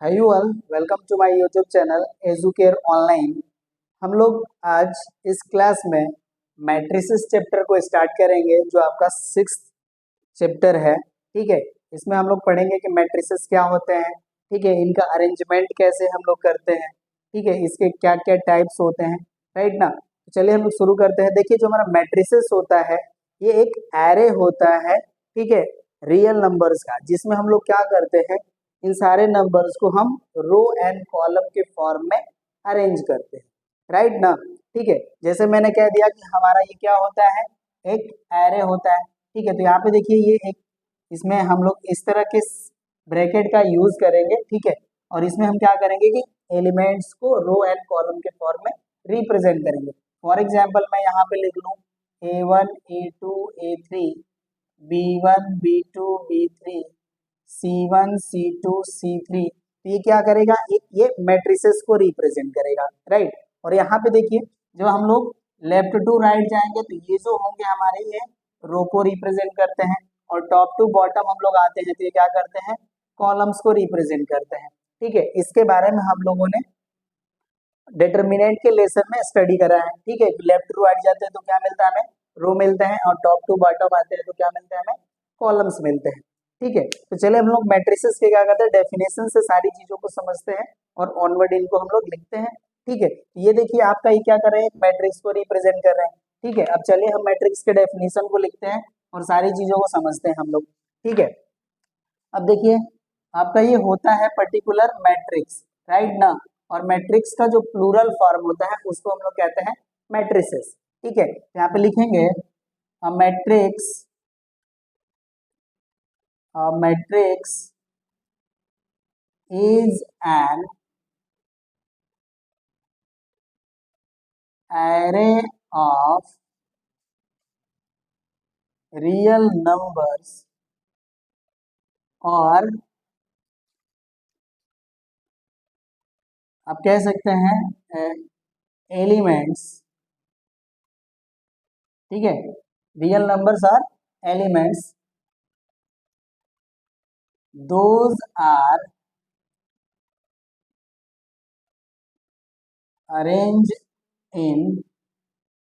Hi you all, welcome to my YouTube channel Educare online. हम लोग आज इस क्लास में मैट्रिसेस चैप्टर को स्टार्ट करेंगे, जो आपका 6th चैप्टर है। ठीक है, इसमें हम लोग पढ़ेंगे कि मैट्रिसेस क्या होते हैं, ठीक है, इनका अरेंजमेंट कैसे हम लोग करते हैं, ठीक है, इसके क्या क्या टाइप्स होते हैं, राइट ना। तो चलिए हम लोग शुरू करते हैं। देखिए, जो हमारा मैट्रिसेस होता है ये एक एरे होता है, ठीक है, रियल नंबर्स का, जिसमें हम लोग क्या करते हैं, इन सारे नंबर्स को हम रो एंड कॉलम के फॉर्म में अरेंज करते हैं, राइट ना। ठीक है, जैसे मैंने कह दिया कि हमारा ये क्या होता है, एक एरे होता है। ठीक है, तो यहाँ पे देखिए ये एक, इसमें हम लोग इस तरह के ब्रैकेट का यूज करेंगे, ठीक है, और इसमें हम क्या करेंगे कि एलिमेंट्स को रो एंड कॉलम के फॉर्म में रिप्रेजेंट करेंगे। फॉर एग्जाम्पल मैं यहाँ पे लिख लूँ A1 A2 A3 B1 B2 B3 C1 C2 C3। तो ये क्या करेगा, ये मैट्रिसेस को रिप्रेजेंट करेगा, राइट। और यहाँ पे देखिए, जब हम लोग लेफ्ट टू राइट जाएंगे तो ये जो होंगे हमारे, ये रो को रिप्रेजेंट करते हैं, और टॉप टू बॉटम हम लोग आते हैं तो ये क्या करते हैं, कॉलम्स को रिप्रेजेंट करते हैं। ठीक है, इसके बारे में हम लोगों ने डिटर्मिनेंट के लेसन में स्टडी करा है। ठीक है, लेफ्ट टू राइट जाते हैं तो क्या मिलता है, हमें रो मिलते हैं, और टॉप टू बॉटम आते हैं तो क्या मिलता है, हमें कॉलम्स मिलते हैं। ठीक है, तो चलिए हम लोग मैट्रिसेस के क्या करते हैं, डेफिनेशन से सारी चीजों को समझते हैं और ऑनवर्ड इनको हम लोग लिखते हैं। ठीक है, ये देखिए आपका ये क्या कर रहे हैं, मैट्रिक्स को रिप्रेजेंट कर रहे हैं। ठीक है, अब चलिए हम मैट्रिक्स के डेफिनेशन को लिखते हैं और सारी चीजों को समझते हैं हम लोग। ठीक है, अब देखिए आपका ये होता है पर्टिकुलर मैट्रिक्स, राइट ना। और मैट्रिक्स का जो प्लूरल फॉर्म होता है उसको हम लोग कहते हैं मैट्रिसेस। ठीक है, यहाँ पे लिखेंगे matrix, matrix is an array of real numbers और आप कह सकते हैं एलिमेंट्स। ठीक है, real numbers are elements, those are arranged in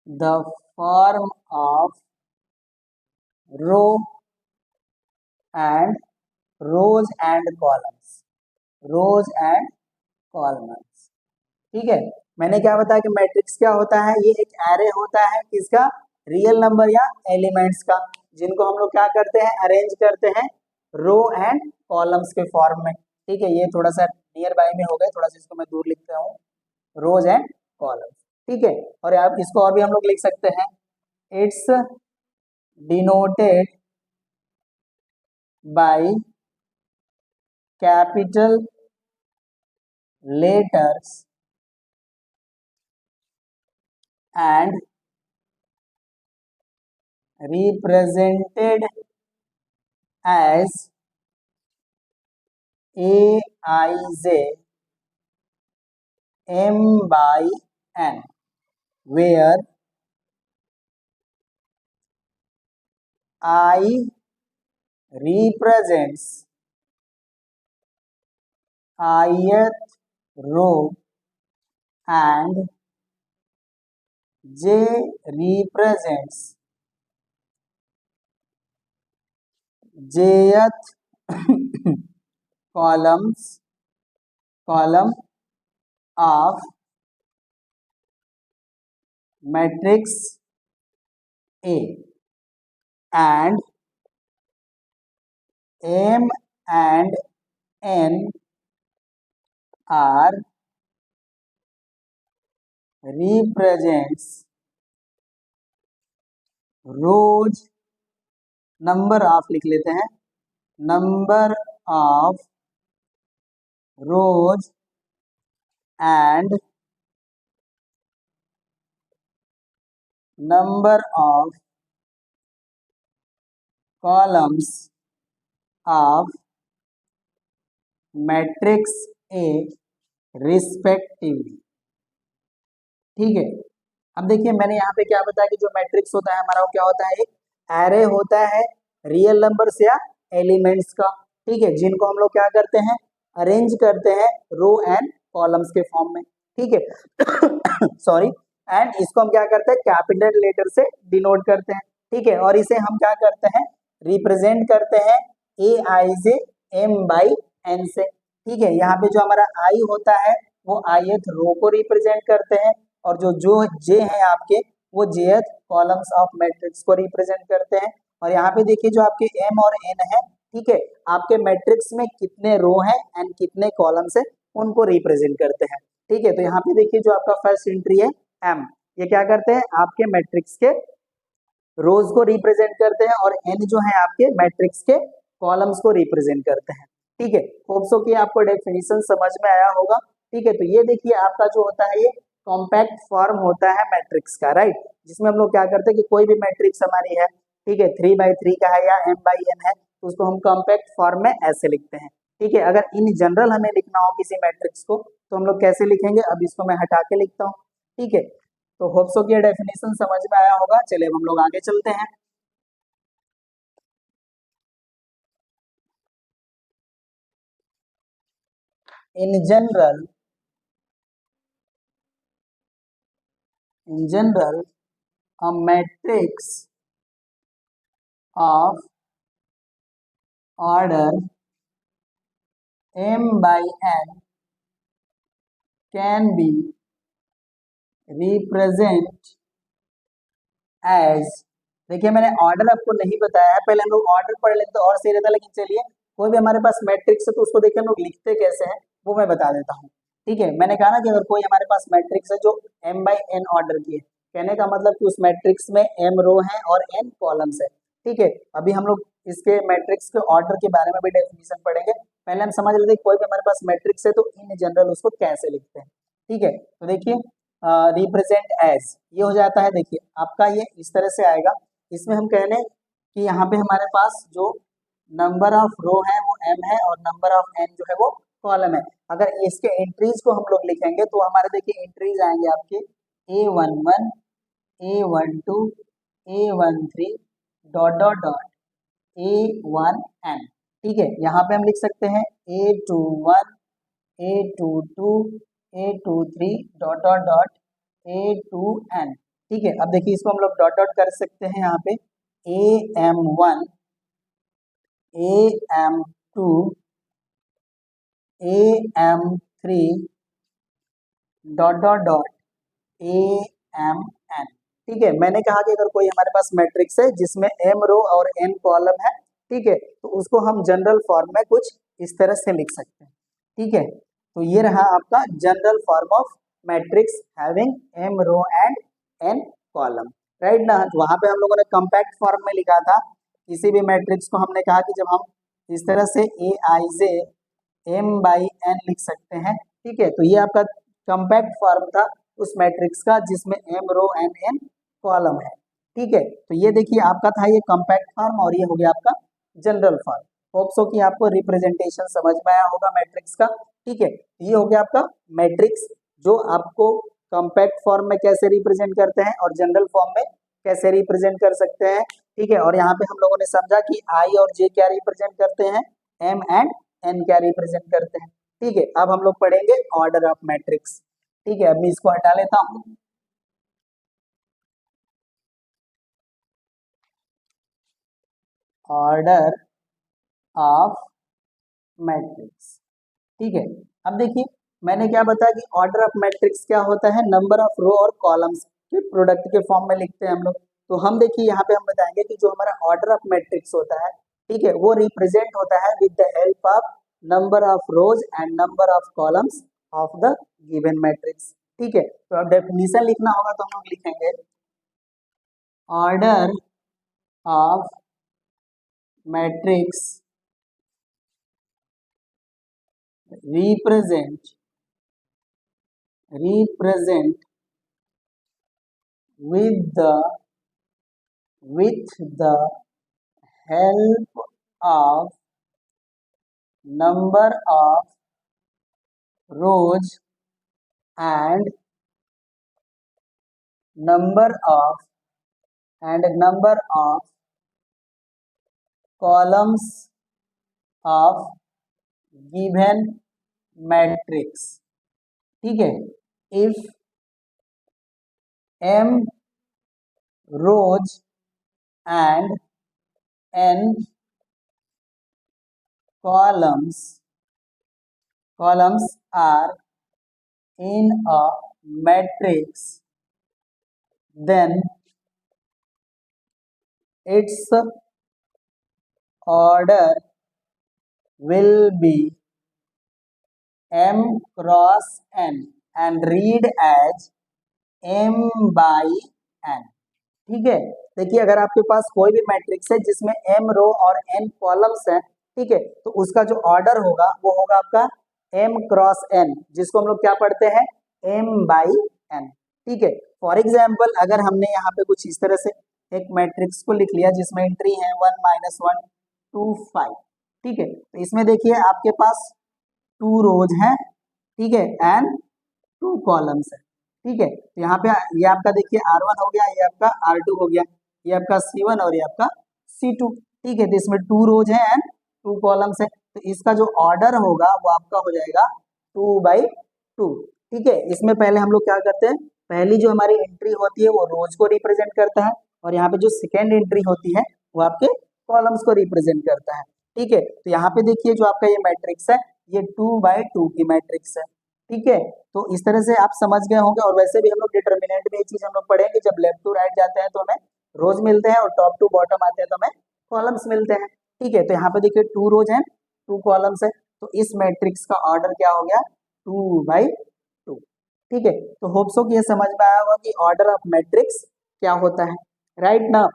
the form of row and rows and columns, rows and columns। ठीक है, मैंने क्या बताया कि मैट्रिक्स क्या होता है, ये एक एरे होता है किसका, रियल नंबर या एलिमेंट्स का, जिनको हम लोग क्या करते हैं, अरेंज करते हैं रो एंड कॉलम्स के फॉर्म में। ठीक है, ये थोड़ा सा नियर बाय में हो गए, थोड़ा सा इसको मैं दूर लिखता हूँ, रोज एंड कॉलम्स। ठीक है, और आप इसको और भी हम लोग लिख सकते हैं, it's denoted by capital letters and represented as Aij M by N, where I represents ith row and J represents jth column of matrix A, and M and N are represents rows, number of लिख लेते हैं, number of rose and number of columns of matrix A respectively. ठीक है, अब देखिए मैंने यहाँ पे क्या बताया कि जो मैट्रिक्स होता है हमारा वो क्या होता है, एक एरे होता है रियल नंबर्स या एलिमेंट्स का। ठीक है, जिनको हम लोग क्या करते हैं, अरेंज करते हैं रो एंड कॉलम्स के फॉर्म में, ठीक है सॉरी। एंड इसको हम क्या करते हैं, कैपिटल लेटर से डिनोट करते हैं, ठीक है। और इसे हम क्या करते हैं, रिप्रेजेंट करते हैं ए आई जे एम बाई एन से, ठीक है। यहाँ पे जो हमारा आई होता है वो ith रो को रिप्रेजेंट करते हैं, और जो जे है आपके वो jth कॉलम्स ऑफ मैट्रिक्स को रिप्रेजेंट करते हैं। और यहाँ पे देखिए जो आपके m और n है, ठीक है, आपके मैट्रिक्स में कितने रो हैं एंड कितने कॉलम्स है उनको रिप्रेजेंट करते हैं, ठीक है। तो यहाँ पे देखिए जो आपका फर्स्ट एंट्री है m, ये क्या करते हैं, आपके मैट्रिक्स के रोज को रिप्रेजेंट करते हैं, और n जो है आपके मैट्रिक्स के कॉलम्स को रिप्रेजेंट करते हैं, ठीक है। होप सो कि आपको डेफिनेशन समझ में आया होगा, ठीक है। तो ये देखिए आपका जो होता है ये कॉम्पैक्ट फॉर्म होता है मैट्रिक्स का, राइट, जिसमें हम लोग क्या करते हैं कि कोई भी मैट्रिक्स हमारी है, ठीक है, 3x3 का है या m/n है, तो उसको हम कॉम्पैक्ट फॉर्म में ऐसे लिखते हैं, ठीक है। अगर इन जनरल हमें लिखना हो किसी मैट्रिक्स को तो हम लोग कैसे लिखेंगे, अब इसको मैं हटा के लिखता हूँ, ठीक है। तो होप सो कि ये डेफिनेशन समझ में आया होगा। चलिए अब हम लोग आगे चलते हैं। In general a matrix of order m by n can be represent as, देखिए मैंने ऑर्डर आपको नहीं बताया है, पहले हम लोग ऑर्डर पढ़ लेते तो और सही रहता, लेकिन चलिए कोई भी हमारे पास मैट्रिक्स है तो उसको देखिए हम लोग लिखते कैसे हैं वो मैं बता देता हूँ, ठीक है। मैंने कहा ना कि अगर कोई हमारे पास मैट्रिक्स है जो m/n ऑर्डर की है, कहने का मतलब कि उस मैट्रिक्स में m रो है और n कॉलम्स है, ठीक है। अभी हम लोग इसके मैट्रिक्स के ऑर्डर के बारे में भी डेफिनेशन पढ़ेंगे, पहले हम समझ लेते हैं कोई भी हमारे पास मैट्रिक्स है तो इन जनरल उसको कैसे लिखते हैं, ठीक है। तो देखिए रिप्रेजेंट एज ये हो जाता है, देखिए आपका ये इस तरह से आएगा, इसमें हम कह लें कि यहाँ पे हमारे पास जो नंबर ऑफ रो है वो m है और नंबर ऑफ n जो है वो कॉलम है। अगर इसके एंट्रीज को हम लोग लिखेंगे तो हमारे देखिए एंट्रीज आएंगे आपके A11 A12 A13 dot dot dot A1n, ठीक है। यहाँ पे हम लिख सकते हैं A21 A22 A23 dot dot dot A2n, ठीक है। अब देखिए इसको हम लोग डॉट डॉट कर सकते हैं यहाँ पे AM1 AM2 AM3 dot dot dot AMN, ठीक है। मैंने कहा कि अगर कोई हमारे पास मैट्रिक्स है जिसमें m रो और n कॉलम है, ठीक है, तो उसको हम जनरल फॉर्म में कुछ इस तरह से लिख सकते हैं, ठीक है। तो ये रहा आपका general form of matrix having m row and n column, right ना। तो वहां पे हम लोगों ने कॉम्पैक्ट फॉर्म में लिखा था किसी भी मैट्रिक्स को, हमने कहा कि जब हम इस तरह से aij m/n लिख सकते हैं, ठीक है। तो ये आपका कॉम्पैक्ट फॉर्म था उस मैट्रिक्स का जिसमें m row and n column है, ठीक है। तो ये देखिए आपका था ये कॉम्पैक्ट फॉर्म और ये हो गया आपका जनरल फॉर्म। होप सो कि आपको रिप्रेजेंटेशन समझ में आया होगा मैट्रिक्स का, ठीक है। ये हो गया आपका मैट्रिक्स जो आपको कॉम्पैक्ट फॉर्म में कैसे रिप्रेजेंट करते हैं और जनरल फॉर्म में कैसे रिप्रेजेंट कर सकते हैं, ठीक है। और यहाँ पे हम लोगों ने समझा कि आई और जे क्या रिप्रेजेंट करते हैं, एम एंड एन क्या रिप्रेजेंट करते हैं, ठीक है। अब हम लोग पढ़ेंगे ऑर्डर ऑफ मैट्रिक्स, ठीक है। अब मैं इसको हटा लेता हूँ। ऑर्डर ऑफ मैट्रिक्स, ठीक है। अब देखिए मैंने क्या बताया कि ऑर्डर ऑफ मैट्रिक्स क्या होता है, नंबर ऑफ रो और कॉलम्स के प्रोडक्ट के फॉर्म में लिखते हैं हम लोग। तो हम देखिए यहाँ पे हम बताएंगे कि जो हमारा ऑर्डर ऑफ मैट्रिक्स होता है, ठीक है, वो रिप्रेजेंट होता है with the help of number of rose and number of columns of the given matrix, ठीक है। तो अब डेफिनेशन लिखना होगा तो हम लोग लिखेंगे order of matrix represent with the help of number of rows and number of columns of given matrix, ठीक है। If m rows and n columns are in a matrix, then its order will be m cross n and read as m by n, ठीक है। देखिए अगर आपके पास कोई भी matrix है जिसमें m रो और n कॉलम्स हैं, ठीक है, तो उसका जो ऑर्डर होगा वो होगा आपका m क्रॉस n, जिसको हम लोग क्या पढ़ते हैं, m बाई n, ठीक है। फॉर एग्जाम्पल अगर हमने यहाँ पे कुछ इस तरह से एक मैट्रिक्स को लिख लिया जिसमें एंट्री है 1 -1 2 5, ठीक है, तो इसमें देखिए आपके पास 2 रोज हैं, ठीक है, एंड 2 कॉलम्स है, ठीक है। तो यहाँ पे ये आपका देखिए R1 हो गया, ये आपका R2 हो गया, ये आपका C1 और ये आपका C2, ठीक है। तो इसमें 2 रोज हैं एंड 2 कॉलम्स है, तो इसका जो ऑर्डर होगा वो आपका हो जाएगा 2/2, ठीक है। इसमें पहले हम लोग क्या करते हैं, पहली जो हमारी एंट्री होती है वो रोज को रिप्रेजेंट करता है, और यहाँ पे जो सेकेंड एंट्री होती है वो आपके कॉलम्स को रिप्रेजेंट करता है, ठीक है। तो यहाँ पे देखिए जो आपका ये मैट्रिक्स है ये 2/2 की मैट्रिक्स है, ठीक है। तो इस तरह से आप समझ गए होंगे, और वैसे भी हम लोग डिटर्मिनेंट में ये चीज हम लोग पढ़ेंगे, जब लेफ्ट टू राइट जाते हैं तो हमें रोज मिलते हैं और टॉप टू बॉटम आते हैं तो हमें कॉलम्स मिलते हैं, ठीक है। तो यहाँ पे देखिए 2 रोज हैं 2 कॉलम्स है, तो इस मैट्रिक्स का ऑर्डर क्या हो गया 2/2, ठीक है। तो होप सो कि ये समझ में आया होगा कि ऑर्डर ऑफ मैट्रिक्स क्या होता है, राइट ना,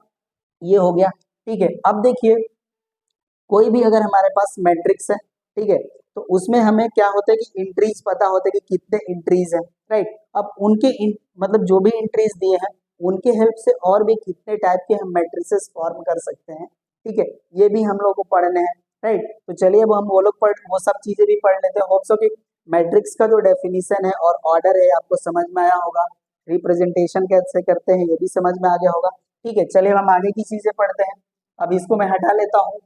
ये हो गया, ठीक है। अब देखिए कोई भी अगर हमारे पास मैट्रिक्स है, ठीक है, तो उसमें हमें क्या होता है कि इंट्रीज पता होता है कि कितने इंट्रीज हैं, राइट। अब उनके मतलब जो भी इंट्रीज दिए हैं उनके हेल्प से और भी कितने टाइप के हम मैट्रिसेस फॉर्म कर सकते हैं, ठीक है, ये भी हम लोग को पढ़ने हैं, राइट। तो चलिए अब हम वो सब चीजें भी पढ़ लेते हैं। होप सो कि मैट्रिक्स का जो डेफिनेशन है और ऑर्डर है आपको समझ में आया होगा, रिप्रेजेंटेशन कैसे करते हैं ये भी समझ में आ गया होगा, ठीक है। चलिए हम आगे की चीजें पढ़ते हैं। अब इसको मैं हटा लेता हूँ।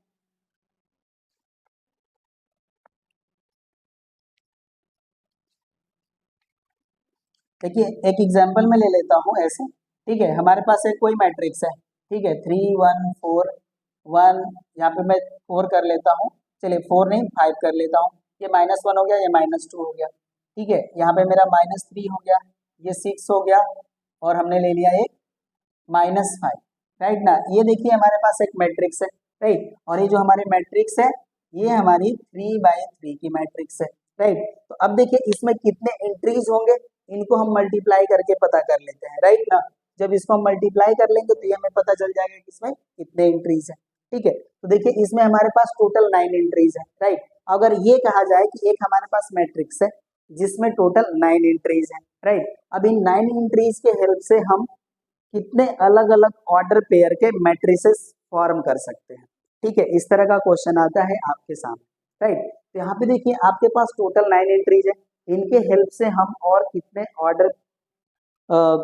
देखिए एक एग्जाम्पल में ले लेता हूँ ऐसे, ठीक है। हमारे पास एक कोई मैट्रिक्स है, ठीक है, 3 1 4 1, यहाँ पे मैं 4 कर लेता हूँ, चलिए 4 नहीं 5 कर लेता हूँ, ये -1 हो गया, ये -2 हो गया, ठीक है। यहाँ पे मेरा -3 हो गया, ये 6 हो गया, और हमने ले लिया एक -5, राइट ना। ये देखिए हमारे पास एक मैट्रिक्स है, राइट, और ये जो हमारी मैट्रिक्स है ये हमारी 3/3 की मैट्रिक्स है, राइट। तो अब देखिए इसमें कितने एंट्रीज होंगे इनको हम मल्टीप्लाई करके पता कर लेते हैं, राइट ना। जब इसको हम मल्टीप्लाई कर लेंगे तो ये हमें पता चल जाएगा कि इसमें कितने एंट्रीज है, ठीक है। तो देखिए इसमें हमारे पास टोटल 9 एंट्रीज है, राइट। अगर ये कहा जाए कि एक हमारे पास मैट्रिक्स है जिसमें टोटल 9 एंट्रीज है, राइट, अब इन 9 एंट्रीज के हेल्प से हम कितने अलग अलग ऑर्डर पेयर के मैट्रिसेस फॉर्म कर सकते हैं, ठीक है। इस तरह का क्वेश्चन आता है आपके सामने, राइट। तो यहाँ पे देखिए आपके पास टोटल 9 एंट्रीज है, इनके हेल्प से हम और कितने ऑर्डर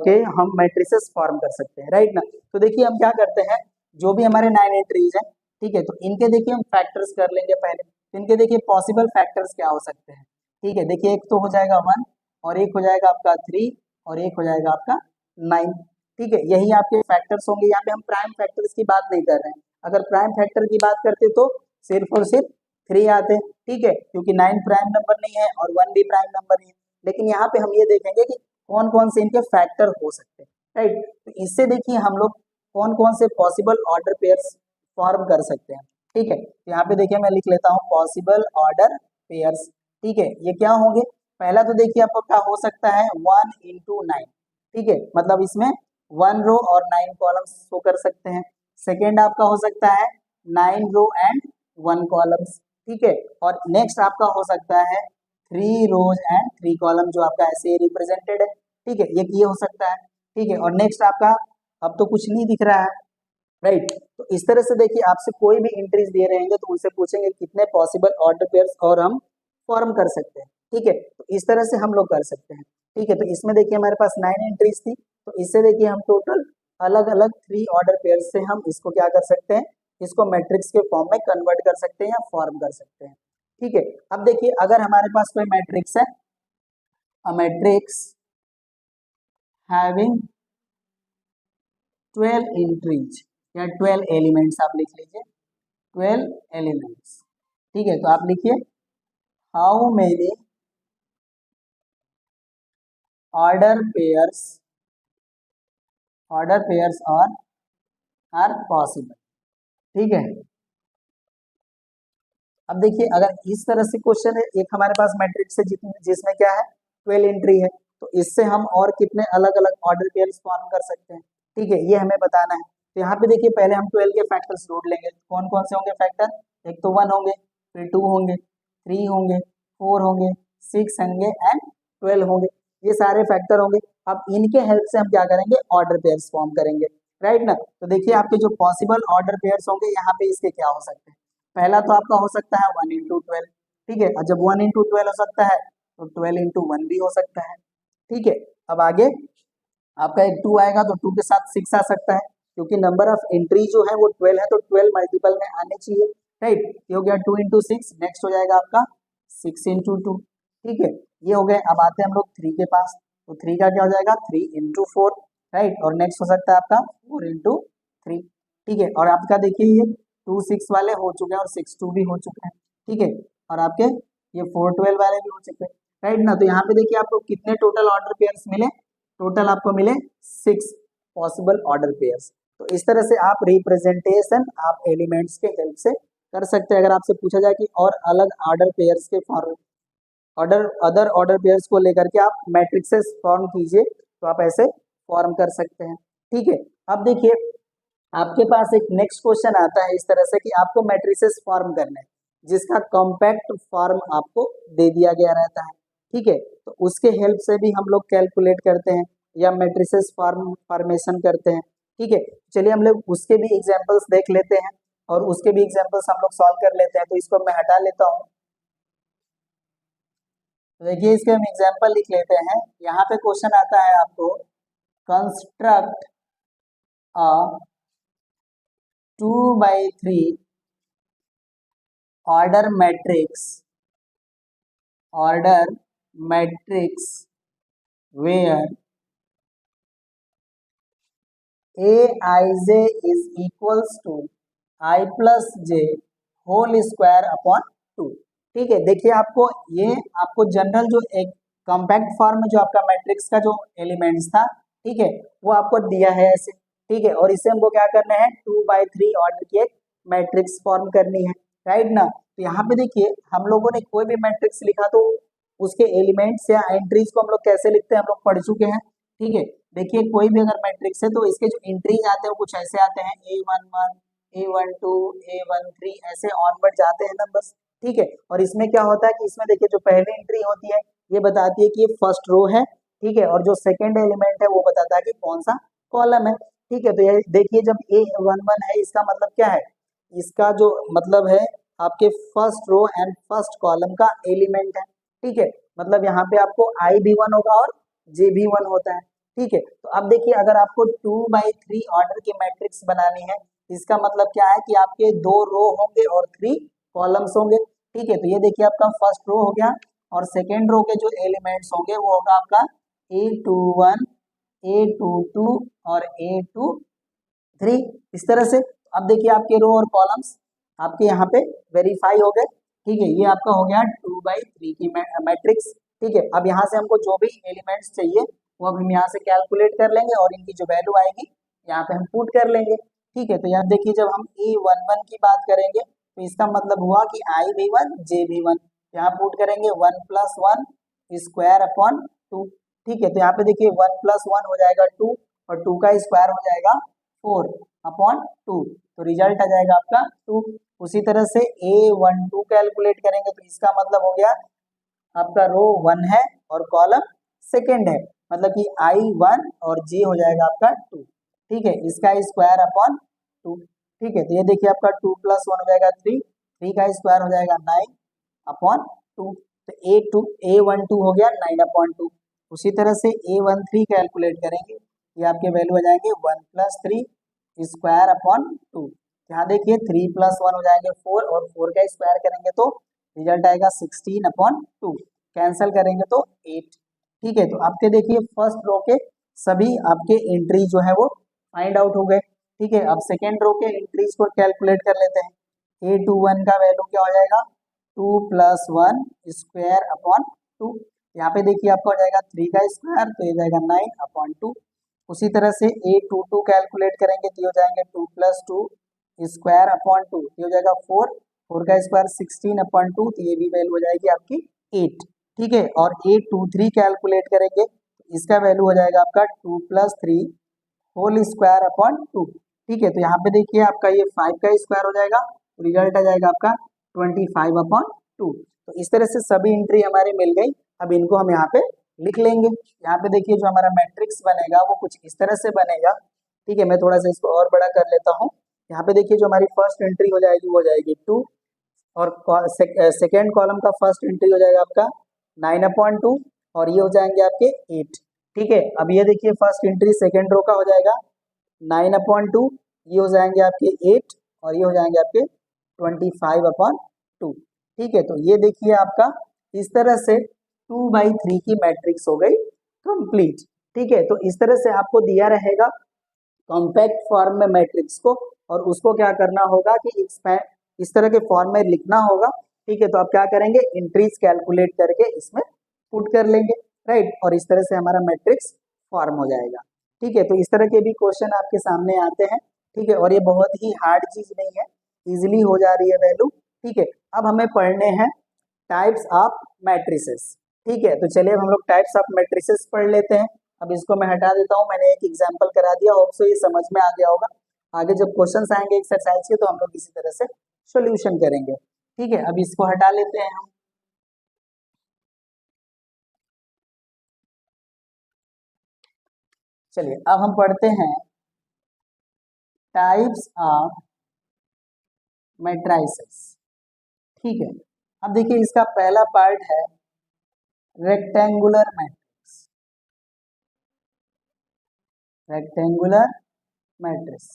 के हम मैट्रिसेस फॉर्म कर सकते हैं, राइट ना। तो देखिए हम क्या करते हैं, जो भी हमारे 9 एंट्रीज है, ठीक है, तो इनके देखिए हम फैक्टर्स कर लेंगे पहले। तो इनके देखिए पॉसिबल फैक्टर्स क्या हो सकते हैं, ठीक है। देखिए एक तो हो जाएगा 1, और एक हो जाएगा आपका 3, और एक हो जाएगा आपका 9, ठीक है। यही आपके फैक्टर्स होंगे। यहाँ पे हम प्राइम फैक्टर्स की बात नहीं कर रहे हैं, अगर प्राइम फैक्टर की बात करते तो सिर्फ और सिर्फ 3 आते, ठीक है, क्योंकि 9 प्राइम नंबर नहीं है और 1 भी प्राइम नंबर नहीं है। लेकिन यहाँ पे हम ये देखेंगे कि कौन कौन से इनके फैक्टर हो सकते हैं, राइट। तो इससे देखिए हम लोग कौन कौन से पॉसिबल ऑर्डर पेयर्स फॉर्म कर सकते हैं, ठीक है। तो यहाँ पे देखिए मैं लिख लेता हूँ पॉसिबल ऑर्डर पेयर्स, ठीक है। ये क्या होंगे, पहला तो देखिए आपको क्या हो सकता है 1 × 9, ठीक है, मतलब इसमें 1 रो और 9 कॉलम्स शो कर सकते हैं। सेकेंड आपका हो सकता है 9 रो एंड 1 कॉलम्स, ठीक है। और नेक्स्ट आपका हो सकता है 3 रोज एंड 3 कॉलम, जो आपका ऐसे रिप्रेजेंटेड है, ठीक है, ये हो सकता है, ठीक है। और नेक्स्ट आपका अब तो कुछ नहीं दिख रहा है, राइट। तो इस तरह से देखिए आपसे कोई भी एंट्रीज दिए रहेंगे तो उनसे पूछेंगे कितने पॉसिबल ऑर्डर पेयर्स और हम फॉर्म कर सकते हैं, ठीक है। तो इस तरह से हम लोग कर सकते हैं, ठीक है। तो इसमें देखिए हमारे पास 9 एंट्रीज थी, तो इससे देखिए हम टोटल अलग अलग 3 ऑर्डर पेयर से हम इसको क्या कर सकते हैं, इसको मैट्रिक्स के फॉर्म में कन्वर्ट कर सकते हैं या फॉर्म कर सकते हैं, ठीक है, अब देखिए अगर हमारे पास कोई मैट्रिक्स है, अ मैट्रिक्स हैविंग 12 एंट्रीज या 12 एलिमेंट्स, आप लिख लीजिए 12 एलिमेंट्स। ठीक है, तो आप लिखिए how many order pairs are possible. ठीक है, अब देखिए अगर इस तरह से क्वेश्चन है, एक हमारे पास मैट्रिक्स है जिसमें क्या है 12 एंट्री है, तो इससे हम और कितने अलग अलग ऑर्डर पेयर्स फॉर्म कर सकते हैं। ठीक है, ये हमें बताना है। तो यहाँ पे देखिए पहले हम 12 के फैक्टर्स ढूंढ लेंगे, कौन कौन से होंगे फैक्टर। एक तो 1 होंगे, फिर 2 होंगे, 3 होंगे, 4 होंगे, 6 होंगे एंड 12 होंगे। ये सारे फैक्टर होंगे। अब इनके हेल्प से हम क्या करेंगे, ऑर्डर पेयर्स फॉर्म करेंगे, राइट ना। तो देखिए आपके जो पॉसिबल ऑर्डर पेयर्स होंगे यहाँ पे इसके क्या हो सकते हैं। पहला तो आपका हो सकता है 1 इंटू 12। ठीक है, और जब 1 इंटू 12 हो सकता है तो 12 इंटू 1 भी हो सकता है। ठीक है, अब आगे आपका एक 2 आएगा तो 2 के साथ 6 आ सकता है, क्योंकि नंबर ऑफ एंट्री जो है वो 12 है, तो 12 मल्टीपल में आने चाहिए, राइट। ये हो गया 2 इंटू 6। नेक्स्ट हो जाएगा आपका 6 इंटू 2। ठीक है, ये हो गए। अब आते हैं हम लोग 3 के पास, तो 3 का क्या हो जाएगा 3 इंटू 4, राइट। और नेक्स्ट हो सकता है आपका 4 इंटू 3। ठीक है, और आपका देखिए ये 2 6 वाले हो चुके हैं और 6 2 भी हो चुके हैं। ठीक है, और आपके ये 4 12 वाले भी हो चुके हैं, राइट ना। तो यहाँ पे देखिए आपको कितने टोटल ऑर्डर पेयर्स मिले, टोटल आपको मिले 6 पॉसिबल ऑर्डर पेयर्स। तो इस तरह से आप रिप्रेजेंटेशन आप एलिमेंट्स के हेल्प से कर सकते हैं। अगर आपसे पूछा जाए कि और अलग ऑर्डर पेयर्स के फॉर्म अदर ऑर्डर पेयर्स को लेकर के आप मैट्रिक्सेस फॉर्म कीजिए, तो आप ऐसे फॉर्म कर सकते हैं। ठीक है, अब देखिए आपके पास एक नेक्स्ट क्वेश्चन आता है इस तरह से कि आपको मैट्रिसेस फॉर्म करना है, जिसका कॉम्पैक्ट फॉर्म आपको दे दिया गया रहता है। ठीक है, तो उसके हेल्प से भी हम लोग कैलकुलेट करते हैं या मैट्रिसेस फॉर्मेशन करते हैं। ठीक है, चलिए हम लोग उसके भी एग्जांपल्स देख लेते हैं और उसके भी एग्जांपल्स हम लोग सॉल्व कर लेते हैं। तो इसको मैं हटा लेता हूँ। तो देखिए इसके हम एग्जांपल लिख लेते हैं। यहाँ पे क्वेश्चन आता है आपको construct a 2/3 order matrix where aij is equals to I plus j whole square upon 2। ठीक है, देखिए आपको जनरल जो एक कॉम्पैक्ट फॉर्म में जो आपका मैट्रिक्स का जो एलिमेंट्स था, ठीक है, वो आपको दिया है ऐसे। ठीक है, और इसे हमको क्या करना है 2/3 ऑर्डर की एक मैट्रिक्स फॉर्म करनी है, राइट ना। तो यहाँ पे देखिए हम लोगों ने कोई भी मैट्रिक्स लिखा तो उसके एलिमेंट्स या एंट्रीज को हम लोग कैसे लिखते हैं हम लोग पढ़ चुके हैं। ठीक है, देखिए कोई भी अगर मैट्रिक्स है तो इसके जो एंट्रीज आते हैं वो कुछ ऐसे आते हैं A11 A12 A13 ऐसे ऑनवर्ड जाते हैं नंबर्स। ठीक है, और इसमें क्या होता है कि इसमें देखिए जो पहली एंट्री होती है ये बताती है कि ये फर्स्ट रो है। ठीक है, और जो सेकंड एलिमेंट है वो बताता है कि कौन सा कॉलम है। ठीक है, तो ये देखिए जब A11 है इसका मतलब क्या है, इसका जो मतलब है आपके first row and first column का एलिमेंट है। ठीक है, मतलब यहाँ पे आपको I भी 1 होगा और J भी 1 होता है। ठीक है, तो अब देखिए अगर आपको 2/3 ऑर्डर की मैट्रिक्स बनानी है, इसका मतलब क्या है कि आपके 2 रो होंगे और 3 कॉलम्स होंगे। ठीक है, तो ये देखिए आपका फर्स्ट रो हो गया और सेकेंड रो के जो एलिमेंट्स होंगे वो होगा आपका A21 A22 और A23 इस तरह से। अब देखिए आपके रो और कॉलम्स आपके यहाँ पे वेरीफाई हो गए। ठीक है, ये आपका हो गया 2/3 की मैट्रिक्स। ठीक है, अब यहाँ से हमको जो भी एलिमेंट्स चाहिए वो अब हम यहाँ से कैलकुलेट कर लेंगे और इनकी जो वैल्यू आएगी यहाँ पे हम पुट कर लेंगे। ठीक है, तो यहाँ देखिए जब हम A11 की बात करेंगे तो इसका मतलब हुआ कि I भी 1 J भी 1। यहाँ पुट करेंगे 1 + 1 स्क्वायर अपॉन 2। ठीक है, तो यहाँ पे देखिए 1 + 1 हो जाएगा 2 और 2 का स्क्वायर हो जाएगा 4 अपॉन 2, तो रिजल्ट आ जाएगा आपका 2। उसी तरह से A12 कैलकुलेट करेंगे तो इसका मतलब हो गया आपका रो 1 है और कॉलम सेकेंड है, मतलब कि I1 और J हो जाएगा आपका 2। ठीक है, इसका स्क्वायर अपॉन 2। ठीक है, तो ये देखिए आपका 2 + 1 हो जाएगा 3, 3 का स्क्वायर हो जाएगा 9 अपॉन 2। तो A12 हो गया 9 अपॉन 2। उसी तरह से A13 कैलकुलेट करेंगे, ये आपके वैल्यू हो जाएंगे 1 + 3 स्क्वायर अपॉन 2। यहाँ देखिए 3 + 1 हो जाएंगे 4 और 4 का स्क्वायर करेंगे तो रिजल्ट आएगा 16/2, कैंसिल करेंगे तो 8। ठीक है, तो आपके देखिए फर्स्ट रो के सभी आपके एंट्री जो है वो फाइंड आउट हो गए। ठीक है, अब सेकेंड रो के एंट्रीज को कैलकुलेट कर लेते हैं। A21 का वैल्यू क्या हो जाएगा, 2 + 1 स्क्वायर अपॉन 2। यहाँ पे देखिए आपका हो जाएगा 3 का स्क्वायर, तो ये जाएगा 9/2। उसी तरह से A22 कैलकुलेट करेंगे तो ये हो जाएंगे 2 + 2 स्क्वायर अपॉन 2, ये हो जाएगा 4। 4 का स्क्वायर 16/2, तो ये भी वैल्यू हो जाएगी आपकी 8। ठीक है, और A23 कैलकुलेट करेंगे, इसका वैल्यू हो जाएगा आपका 2 + 3 होल स्क्वायर अपॉन 2। ठीक है, तो यहाँ पे देखिए आपका ये 5 का स्क्वायर हो जाएगा, रिजल्ट आ जाएगा आपका 25/2। तो इस तरह से सभी एंट्री हमारे मिल गई। अब इनको हम यहाँ पे लिख लेंगे। यहाँ पे देखिए जो हमारा मैट्रिक्स बनेगा वो कुछ इस तरह से बनेगा। ठीक है, मैं थोड़ा सा इसको और बड़ा कर लेता हूँ। यहाँ पे देखिए जो हमारी फर्स्ट एंट्री हो जाएगी वो हो जाएगी 2, और सेकेंड कॉलम का फर्स्ट एंट्री हो जाएगा आपका 9/2, और ये हो जाएंगे आपके 8। ठीक है, अब ये देखिए फर्स्ट एंट्री सेकेंड रो का हो जाएगा 9/2, ये हो जाएंगे आपके 8, और ये हो जाएंगे आपके 25/2। ठीक है, तो ये देखिए आपका इस तरह से 2/3 की मैट्रिक्स हो गई कंप्लीट। ठीक है, तो इस तरह से आपको दिया रहेगा कॉम्पैक्ट फॉर्म में मैट्रिक्स को, और उसको क्या करना होगा कि इस तरह के फॉर्म में लिखना होगा। ठीक है, तो आप क्या करेंगे, एंट्रीज कैलकुलेट करके इसमें पुट कर लेंगे, राइट, और इस तरह से हमारा मैट्रिक्स फॉर्म हो जाएगा। ठीक है, तो इस तरह के भी क्वेश्चन आपके सामने आते हैं। ठीक है, और ये बहुत ही हार्ड चीज नहीं है, इजिली हो जा रही है वैल्यू। ठीक है, अब हमें पढ़ने हैं टाइप्स ऑफ मैट्रिसेस। ठीक है, तो चलिए अब हम लोग टाइप्स ऑफ मैट्रिसेस पढ़ लेते हैं। अब इसको मैं हटा देता हूँ, मैंने एक एग्जाम्पल करा दिया, होप सो ये समझ में आ गया होगा। आगे जब क्वेश्चंस आएंगे एक्सरसाइज के तो हम लोग इसी तरह से सॉल्यूशन करेंगे। ठीक है, अब इसको हटा लेते हैं हम। चलिए अब हम पढ़ते हैं टाइप्स ऑफ मैट्रिसेस। ठीक है, अब देखिए इसका पहला पार्ट है रेक्टेंगुलर मैट्रिक्स। रेक्टेंगुलर मैट्रिक्स,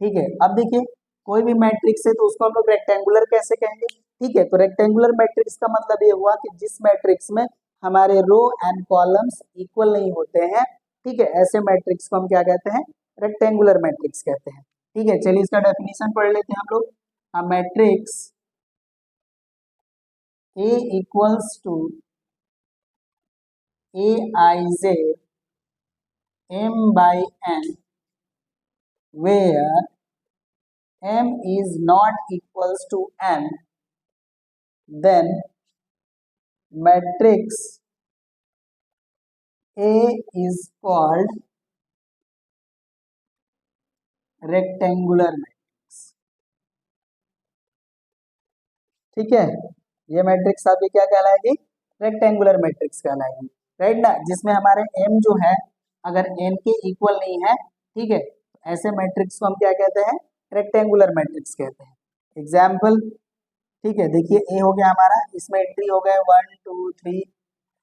ठीक है, अब देखिए कोई भी मैट्रिक्स है तो उसको हम लोग रेक्टेंगुलर कैसे कहेंगे। ठीक है, तो रेक्टेंगुलर मैट्रिक्स का मतलब ये हुआ कि जिस मैट्रिक्स में हमारे रो एंड कॉलम्स इक्वल नहीं होते हैं, ठीक है, ऐसे मैट्रिक्स को हम क्या कहते हैं, रेक्टेंगुलर मैट्रिक्स कहते हैं। ठीक है, चलिए इसका डेफिनेशन पढ़ लेते हैं हम लोग। अ matrix A equals to Aij m by n where m is not equals to n, then matrix A is called rectangular matrix। ठीक है, ये मैट्रिक्स आपकी क्या कहलाएगी, रेक्टेंगुलर मैट्रिक्स कहलाएगी, राइट ना, जिसमें हमारे m जो है अगर n के इक्वल नहीं है, ठीक है, तो ऐसे मैट्रिक्स को हम क्या कहते हैं, रेक्टेंगुलर मैट्रिक्स कहते हैं। एग्जाम्पल, ठीक है, देखिए ए हो गया हमारा, इसमें एंट्री हो गए 1 2 3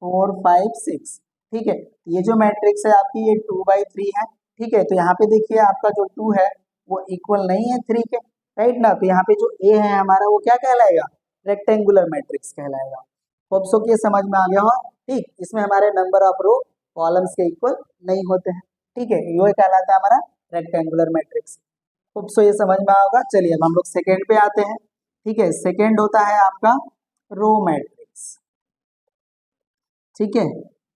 4 5 6। ठीक है, ये जो मैट्रिक्स है आपकी ये 2/3 है। ठीक है, तो यहाँ पे देखिए आपका जो 2 है वो इक्वल नहीं है 3 के, राइट ना, तो यहाँ पे जो ए है हमारा वो क्या कहलाएगा, रेक्टेंगुलर मैट्रिक्स कहलाएगा। होप सो कि ये समझ में आ गया हो। ठीक, इसमें हमारे नंबर ऑफ रो कॉलम्स के इक्वल नहीं होते हैं। ठीक है, ये कहलाता है हमारा रेक्टेंगुलर मैट्रिक्स। होप सो ये समझ में आएगा। चलिए अब हम लोग सेकेंड पे आते हैं। ठीक है, सेकेंड होता है आपका रो मैट्रिक्स। ठीक है,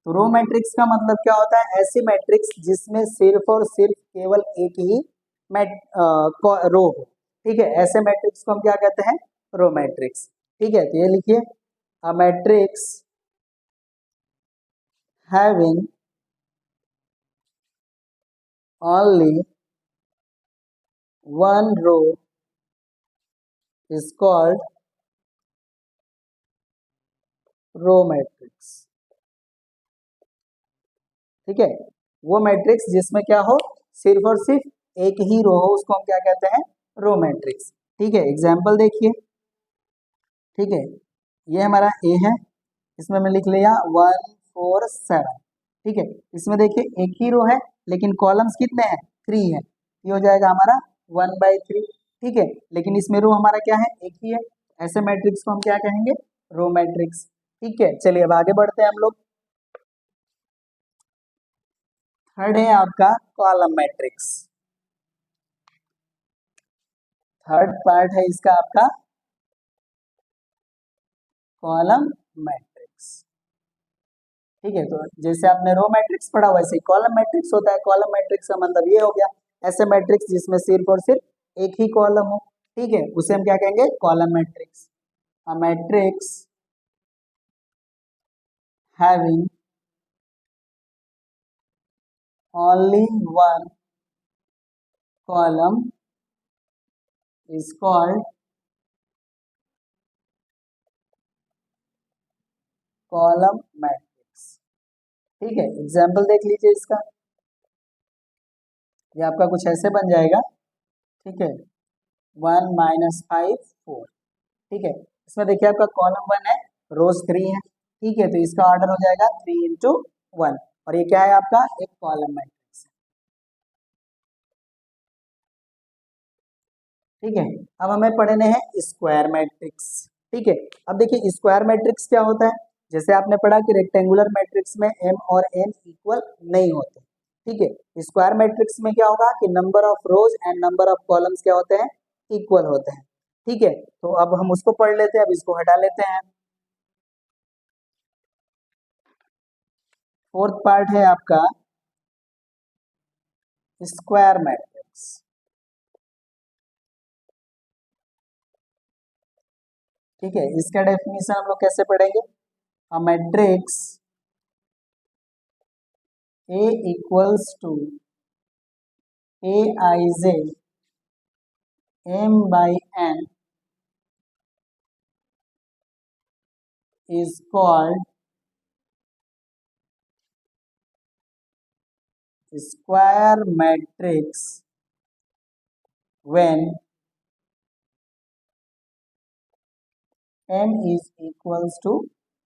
तो रो मैट्रिक्स का मतलब क्या होता है, ऐसी मैट्रिक्स जिसमें सिर्फ और सिर्फ केवल एक ही रो हो। ठीक है, ऐसे मैट्रिक्स को हम क्या कहते हैं, रो मैट्रिक्स। ठीक है, तो ये लिखिए, a matrix having only one row is called row matrix. ठीक है, वो मैट्रिक्स जिसमें क्या हो, सिर्फ और सिर्फ एक ही रो हो, उसको हम क्या कहते हैं, रो मैट्रिक्स। ठीक है, एग्जाम्पल देखिए। ठीक है, ये हमारा ए है, इसमें मैं लिख लिया 1 4 7। ठीक है, इसमें देखिए एक ही रो है लेकिन कॉलम्स कितने हैं, 3 है, ये हो जाएगा हमारा 1/3। ठीक है, लेकिन इसमें रो हमारा क्या है, एक ही है, ऐसे मैट्रिक्स को हम क्या कहेंगे? Row matrix. ठीक है, चलिए अब आगे बढ़ते हैं हम लोग। थर्ड है आपका कॉलम मैट्रिक्स। थर्ड पार्ट है इसका आपका कॉलम मैट्रिक्स। ठीक है, तो जैसे आपने रो मैट्रिक्स पढ़ा वैसे ही कॉलम मैट्रिक्स होता है। कॉलम मैट्रिक्स का मतलब ये हो गया ऐसे मैट्रिक्स जिसमें सिर्फ और सिर्फ एक ही कॉलम हो। ठीक है, उसे हम क्या कहेंगे? Column matrix. A matrix having only one column is called column matrix. ठीक है, एग्जाम्पल देख लीजिए इसका। ये आपका कुछ ऐसे बन जाएगा। ठीक है, 1 - 5 4। ठीक है, इसमें देखिए आपका कॉलम 1 है, रोज 3 है। ठीक है, तो इसका ऑर्डर हो जाएगा 3 × 1 और ये क्या है आपका? एक कॉलम मैट्रिक्स। ठीक है, अब हमें पढ़ने हैं स्क्वायर मैट्रिक्स। ठीक है, अब देखिए स्क्वायर मैट्रिक्स क्या होता है। जैसे आपने पढ़ा कि रेक्टेंगुलर मैट्रिक्स में m और n इक्वल नहीं होते। ठीक है, स्क्वायर मैट्रिक्स में क्या होगा कि number of rose and number of columns क्या होते हैं? इक्वल होते हैं। ठीक है, तो अब हम उसको पढ़ लेते हैं, अब इसको हटा लेते हैं। फोर्थ पार्ट है आपका स्क्वायर मैट्रिक्स। ठीक है, इसका डेफिनेशन हम लोग कैसे पढ़ेंगे? अ matrix A equals to Aij m/n is called square matrix when m is equals to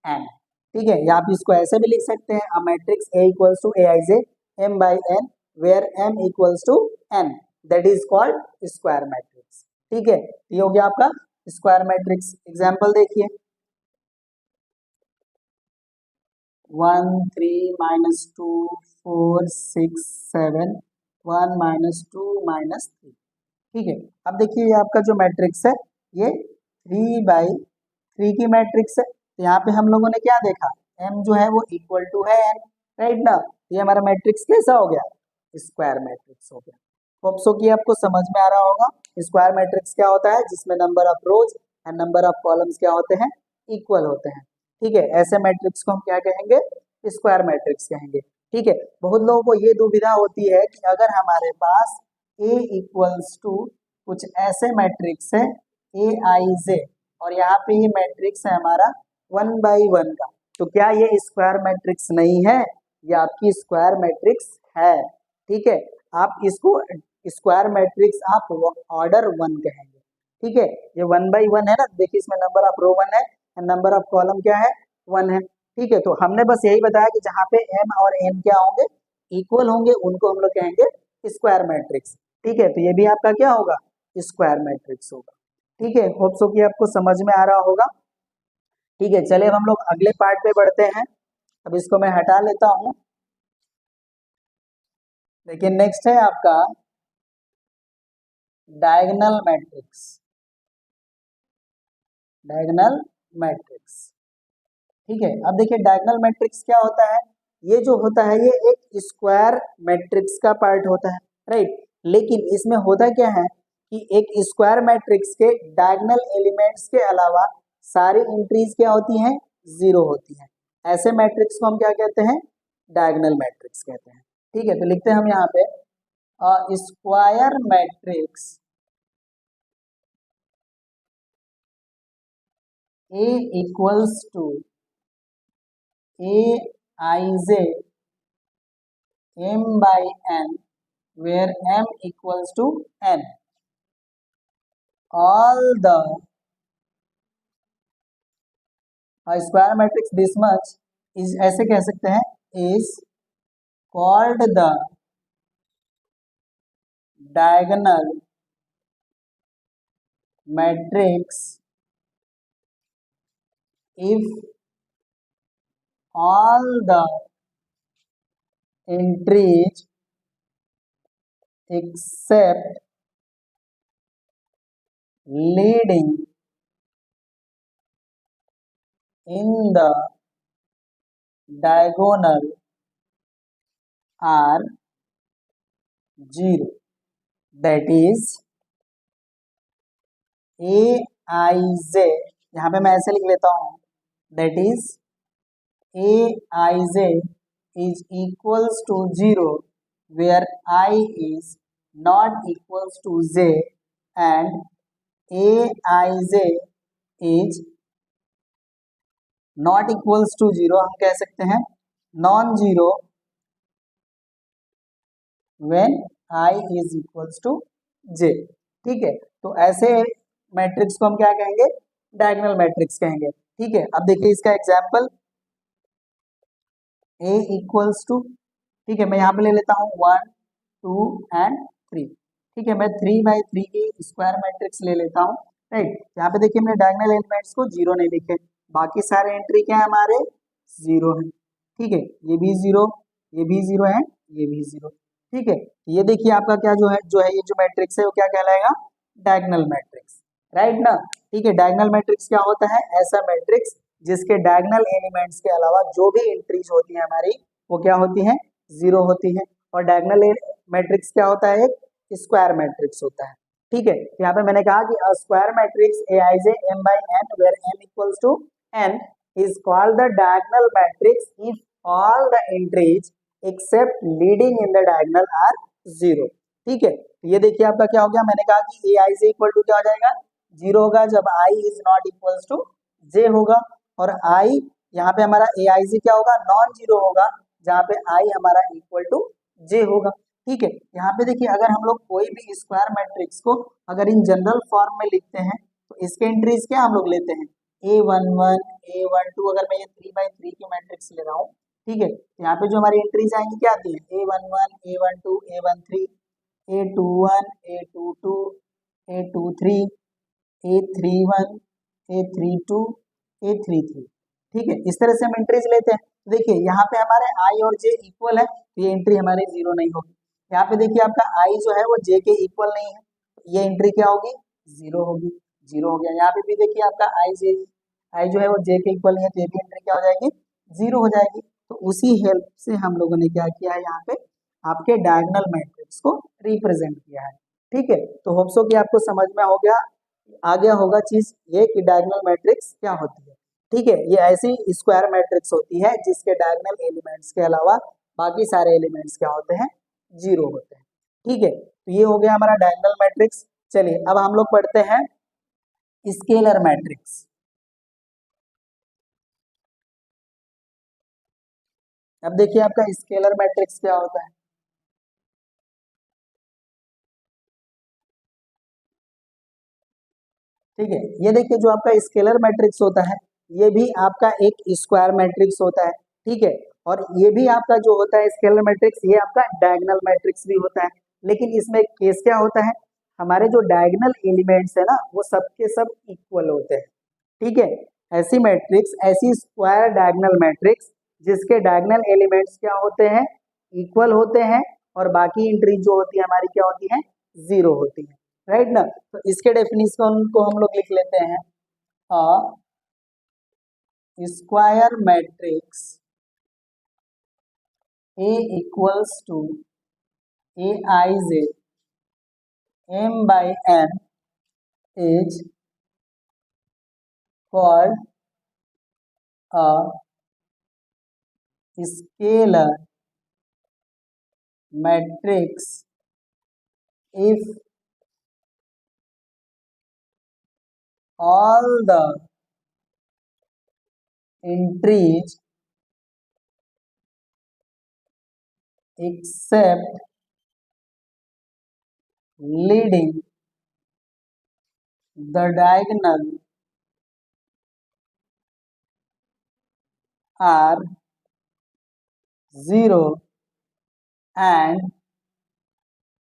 n। ठीक है, या आप इसको ऐसे भी लिख सकते हैं अ matrix A equals to Aij m/n where m equals to n, that is called square matrix। ठीक है, ये हो गया आपका स्क्वायर मैट्रिक्स। एग्जाम्पल देखिए 1 3 -2 4 6 7 1 -2 -3। ठीक है, अब देखिए ये आपका जो मैट्रिक्स है ये 3/3 की मैट्रिक्स है। तो यहाँ पे हम लोगों ने क्या देखा? m जो है वो इक्वल टू है n, राइट ना? ये हमारा मैट्रिक्स कैसा हो गया? स्क्वायर मैट्रिक्स हो गया। होप सो कि आपको समझ में आ रहा होगा। स्क्वायर मैट्रिक्स क्या होता है? जिसमें number of rose and number of columns क्या होते हैं? इक्वल होते हैं। ठीक है, ऐसे मैट्रिक्स को हम क्या कहेंगे? स्क्वायर मैट्रिक्स कहेंगे। ठीक है, बहुत लोगों को ये दुविधा होती है कि अगर हमारे पास A इक्वल्स टू कुछ ऐसे मैट्रिक्स है Aij और यहाँ पे ये मैट्रिक्स है हमारा 1/1 का, तो क्या ये स्क्वायर मैट्रिक्स नहीं है? ये आपकी स्क्वायर मैट्रिक्स है। ठीक है, आप इसको स्क्वायर मैट्रिक्स आप ऑर्डर 1 कहेंगे। ठीक है, ये 1/1 है ना, देखिए इसमें नंबर ऑफ रो 1 है और नंबर ऑफ कॉलम क्या है? 1 है। ठीक है, तो हमने बस यही बताया कि जहाँ पे m और n क्या होंगे? इक्वल होंगे, उनको हम लोग कहेंगे स्क्वायर मैट्रिक्स। ठीक है, तो ये भी आपका क्या होगा? स्क्वायर मैट्रिक्स होगा। ठीक है, होप सो कि आपको समझ में आ रहा होगा। ठीक है, चलिए अब हम लोग अगले पार्ट पे बढ़ते हैं। अब इसको मैं हटा लेता हूँ। देखिए नेक्स्ट है आपका डायगोनल मैट्रिक्स। Diagonal matrix. ठीक है, अब देखिए डायगोनल मैट्रिक्स क्या होता है? ये जो होता है ये एक स्क्वायर मैट्रिक्स का पार्ट होता है, राइट? लेकिन इसमें होता क्या है कि एक स्क्वायर मैट्रिक्स के डायगोनल एलिमेंट्स के अलावा सारी एंट्रीज क्या होती हैं? जीरो होती हैं। ऐसे मैट्रिक्स को हम क्या कहते हैं? डायगोनल मैट्रिक्स कहते हैं। ठीक है, तो लिखते हैं हम यहाँ पे square matrix A equals to Aij m/n where m equals to n, all the square matrix this much is, ऐसे कह सकते हैं, is called the diagonal matrix if all the entries except leading in the diagonal are zero, that is aij, यहाँ पे मैं ऐसे लिख लेता हूँ, that is aij is equals to zero where I is not equals to j and aij is not equals to zero, हम कह सकते हैं non zero when I is equals to j। ठीक है, तो ऐसे मैट्रिक्स को हम क्या कहेंगे, डायगोनल मैट्रिक्स कहेंगे। ठीक है, अब देखिए इसका एग्जांपल a इक्वल्स टू, ठीक है, मैं यहाँ पे ले लेता हूँ 1 2 एंड 3। ठीक है, मैं 3/3 की स्क्वायर मैट्रिक्स ले लेता हूँ। राइट, यहाँ पे देखिए हमने डायगोनल एलिमेंट्स को जीरो नहीं लिखे, बाकी सारे एंट्री क्या है हमारे जीरो है। ठीक है, ये भी जीरो, ये भी जीरो है, ये भी जीरो। ठीक है, ये देखिए आपका क्या जो है ये जो मैट्रिक्स है वो क्या कहलाएगा, डायगोनल मैट्रिक्स। राइट ना। ठीक है, डायगोनल मैट्रिक्स क्या होता है, ऐसा मैट्रिक्स जिसके डायगोनल एलिमेंट्स के अलावा जो भी एंट्रीज होती है हमारी वो क्या होती है, जीरो होती है। और डायगोनल मैट्रिक्स क्या होता है, एक स्क्वायर मैट्रिक्स होता है। ठीक है, यहाँ पे मैंने कहा कि a square matrix aij m/n where m equals to n is called the diagonal matrix if all the entries except leading in the diagonal are zero। ठीक है, ये देखिए आपका क्या हो गया, मैंने कहा कि aij इक्वल टू क्या हो जाएगा, जीरो होगा जब i is not equals to j होगा, और i यहाँ पे हमारा aij क्या होगा, नॉन जीरो होगा जहाँ पे i हमारा इक्वल टू j होगा। ठीक है, यहाँ पे देखिए अगर हम लोग कोई भी स्क्वायर मैट्रिक्स को अगर इन जनरल फॉर्म में लिखते हैं तो इसके एंट्रीज क्या हम लोग लेते हैं, a11 a12, अगर मैं ये 3/3 की मैट्रिक्स ले रहा हूँ। ठीक है, यहाँ पे जो हमारी एंट्रीज आएंगी क्या आती है, a11 a12 a13 a21 a22 a23 a31 a32 a33। ठीक है, इस तरह से हम एंट्रीज लेते हैं। देखिए यहाँ पे हमारे i और j इक्वल है तो ये एंट्री हमारी जीरो नहीं होगी। यहाँ पे देखिए आपका i जो है वो j के इक्वल नहीं है, ये एंट्री क्या होगी, जीरो होगी, जीरो हो गया। यहाँ पे भी देखिए आपका i जो है वो j के इक्वल नहीं है तो ये भी एंट्री क्या हो जाएगी, जीरो हो जाएगी। तो उसी हेल्प से हम लोगों ने क्या किया है, यहाँ पे आपके डायगोनल मैट्रिक्स को रिप्रेजेंट किया है। ठीक है, तो होप सो कि आपको समझ में हो गया, आ गया होगा चीज ये कि डायगोनल मैट्रिक्स क्या होती है। ठीक है, ये ऐसी स्क्वायर मैट्रिक्स होती है जिसके डायगोनल एलिमेंट्स के अलावा बाकी सारे एलिमेंट्स क्या होते हैं, जीरो होते हैं। ठीक है, तो ये हो गया हमारा डायगोनल मैट्रिक्स। चलिए अब हम लोग पढ़ते हैं स्केलर मैट्रिक्स। अब देखिए आपका स्केलर मैट्रिक्स क्या होता है। ठीक है, ये देखिए जो आपका स्केलर मैट्रिक्स होता है ये भी आपका एक स्क्वायर मैट्रिक्स होता है। ठीक है, और ये भी आपका जो होता है स्केलर मैट्रिक्स ये आपका डायगोनल मैट्रिक्स भी होता है, लेकिन इसमें केस क्या होता है, हमारे जो डायगोनल एलिमेंट्स है ना वो सबके सब इक्वल होते हैं। ठीक है, ऐसी मैट्रिक्स, ऐसी स्क्वायर डायगोनल मैट्रिक्स जिसके डायगोनल एलिमेंट्स क्या होते हैं, इक्वल होते हैं, और बाकी एंट्री जो होती है हमारी क्या होती है, जीरो होती है। राइट ना। तो इसके डेफिनेशन को हम लोग लिख लेते हैं, square matrix A equals to aij m/n is called a scalar matrix if all the entries except leading the diagonal are zero and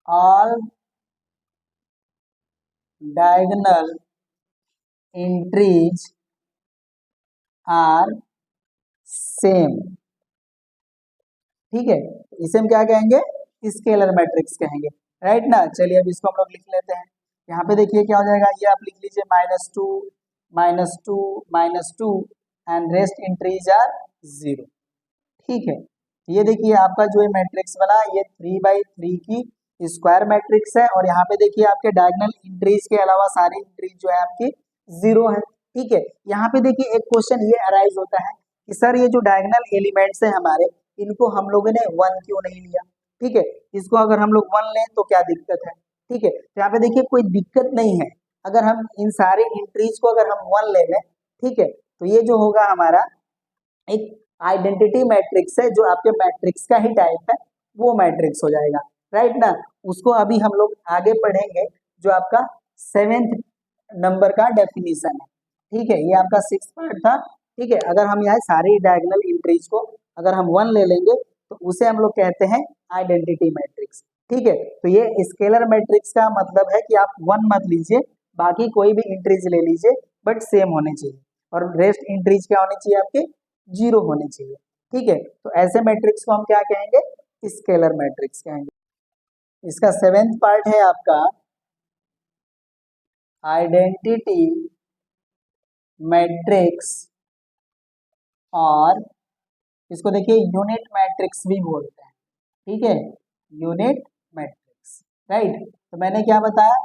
all diagonal entries are same, ठीक है, इसे हम क्या कहेंगे, स्केलर मैट्रिक्स कहेंगे, राइट ना। चलिए अब इसको हम लोग लिख लेते हैं। यहाँ पे देखिए क्या हो जाएगा, ये आप लिख लीजिए -2 -2 -2 एंड रेस्ट इंट्रीज आर 0, ठीक है। ये देखिए आपका जो है मैट्रिक्स बना, ये 3/3 की स्क्वायर मैट्रिक्स है, और यहाँ पे देखिए आपके डायगोनल इंट्रीज के अलावा सारी इंट्रीज जो है आपकी 0 है, ठीक है। यहाँ पे देखिए एक क्वेश्चन ये अराइज होता है कि सर ये जो डायगोनल एलिमेंट्स है हमारे, इनको हम लोगों ने 1 क्यों नहीं लिया, ठीक है। इसको अगर हम लोग 1 लें तो क्या दिक्कत है, ठीक है। तो यहाँ पे देखिए कोई दिक्कत नहीं है, अगर हम इन सारे इंट्रीज को अगर हम 1 ले लें, ठीक है, तो ये जो होगा हमारा एक आइडेंटिटी मैट्रिक्स है, जो आपके मैट्रिक्स का ही टाइप है, वो मैट्रिक्स हो जाएगा, राइट ना। उसको अभी हम लोग आगे पढ़ेंगे, जो आपका 7th नंबर का डेफिनेशन है, ठीक है। ये आपका 6th पार्ट था, ठीक है। अगर हम यहाँ सारी डायगोनल इंट्रीज को अगर हम 1 ले लेंगे तो उसे हम लोग कहते हैं आइडेंटिटी मैट्रिक्स, ठीक है। तो ये स्केलर मैट्रिक्स का मतलब है कि आप 1 मत लीजिए, बाकी कोई भी इंट्रीज ले लीजिए, बट सेम होने चाहिए, और रेस्ट इंट्रीज क्या होनी चाहिए आपके, 0 होने चाहिए, ठीक है। तो ऐसे मैट्रिक्स को हम क्या कहेंगे, स्केलर मैट्रिक्स कहेंगे। इसका 7th पार्ट है आपका आइडेंटिटी मैट्रिक्स, और इसको देखिए यूनिट मैट्रिक्स भी बोलते हैं, ठीक है, यूनिट मैट्रिक्स, राइट। तो मैंने क्या बताया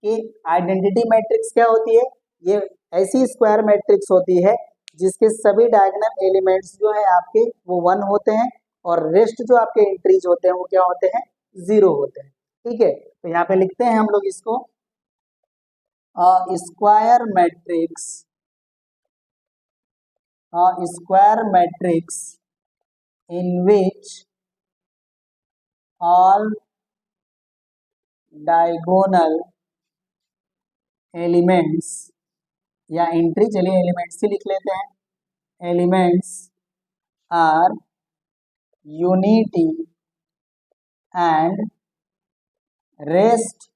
कि आइडेंटिटी मैट्रिक्स क्या होती है, ये ऐसी स्क्वायर मैट्रिक्स होती है जिसके सभी डायगोनल एलिमेंट्स जो है आपके वो 1 होते हैं, और रेस्ट जो आपके एंट्रीज होते हैं वो क्या होते हैं, 0 होते हैं, ठीक है। तो यहाँ पे लिखते हैं हम लोग इसको square matrix, square matrix in which all diagonal elements, या एंट्री, चलिए एलिमेंट्स ही लिख लेते हैं, elements are unity and rest